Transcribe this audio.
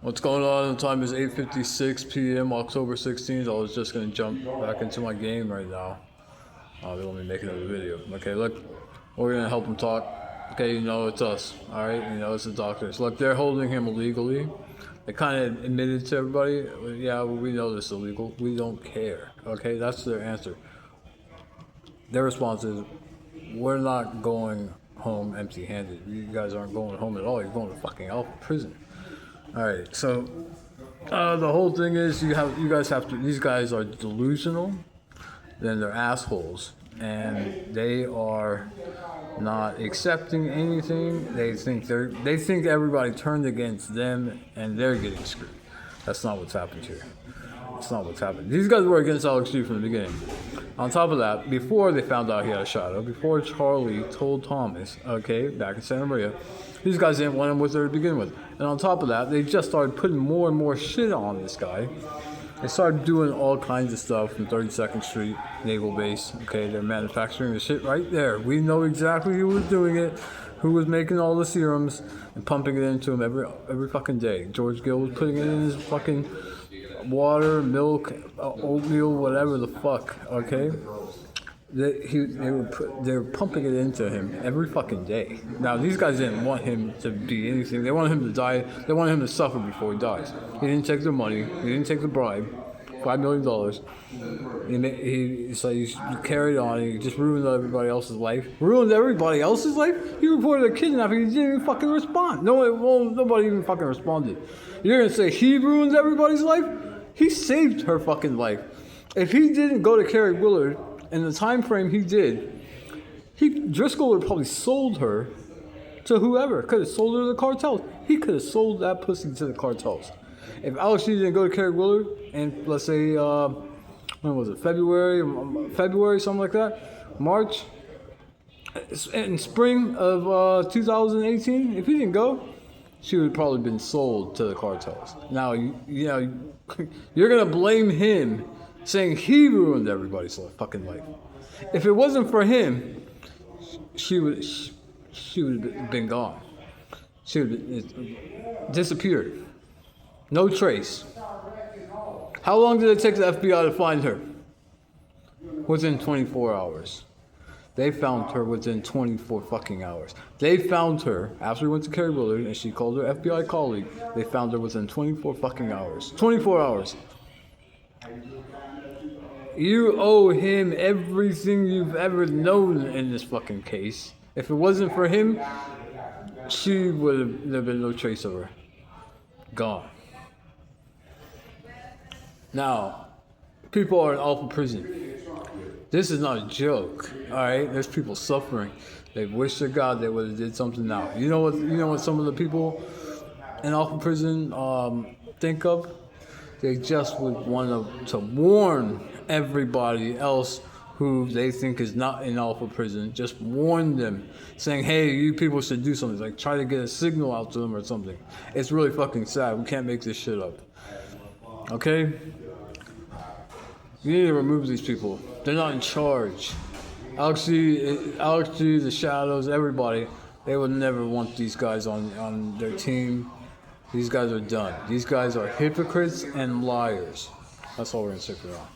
What's going on? The time is 8:56 p.m. October 16th. I was just gonna jump back into my game right now. They want me to make another video. Okay, look, we're gonna help him talk. Okay, you know it's us. All right, you know it's the doctors. Look, they're holding him illegally. They kind of admitted to everybody, yeah, well, we know this is illegal. We don't care. Okay, that's their answer. Their response is, we're not going home empty-handed. You guys aren't going home at all. You're going to fucking Alpha prison. All right, so the whole thing is you guys have to. These guys are delusional, then they're assholes, and they are not accepting anything. They think everybody turned against them, and they're getting screwed. That's not what's happened here. That's not what's happened. These guys were against Alex G from the beginning. On top of that, before they found out he had a shadow, before Charlie told Thomas, okay, back in Santa Maria, these guys didn't want him with her to begin with. And on top of that, they just started putting more and more shit on this guy. They started doing all kinds of stuff from 32nd Street Naval Base. Okay, they're manufacturing the shit right there. We know exactly who was doing it, who was making all the serums and pumping it into him every fucking day. George Gill was putting it in his fucking water, milk, oatmeal, whatever the fuck. Okay, they were pumping it into him every fucking day. Now these guys didn't want him to be anything. They wanted him to die. They wanted him to suffer before he dies. He didn't take their money. He didn't take the bribe, $5 million. He carried on. He just ruined everybody else's life. Ruined everybody else's life. He reported a kidnapping. He didn't even fucking respond. Nobody even fucking responded. You're gonna say he ruined everybody's life? He saved her fucking life. If he didn't go to Carey Willard in the time frame he did, Driscoll would have probably sold her to whoever. Could have sold her to the cartels. He could have sold that pussy to the cartels. If Alex G didn't go to Carey Willard, and let's say, when was it, February, something like that, March, in spring of 2018, if he didn't go, she would have probably been sold to the cartels. Now, you're going to blame him, saying he ruined everybody's fucking life. If it wasn't for him, she would have been gone. She would have disappeared. No trace. How long did it take the FBI to find her? Within 24 hours. They found her within 24 fucking hours. They found her after we went to Carey Willard and she called her FBI colleague. They found her within 24 fucking hours. 24 hours. You owe him everything you've ever known in this fucking case. If it wasn't for him, there would have been no trace of her. Gone. Now, people are in Alpha prison. This is not a joke, all right? There's people suffering. They wish to God they would have did something now. You know what some of the people in Alpha prison think of? They just would want to warn everybody else who they think is not in Alpha prison. Just warn them, saying, hey, you people should do something. Like try to get a signal out to them or something. It's really fucking sad. We can't make this shit up. Okay? You need to remove these people. They're not in charge. Alex G, the Shadows, everybody, they would never want these guys on their team. These guys are done. These guys are hypocrites and liars. That's all we're going to say for now.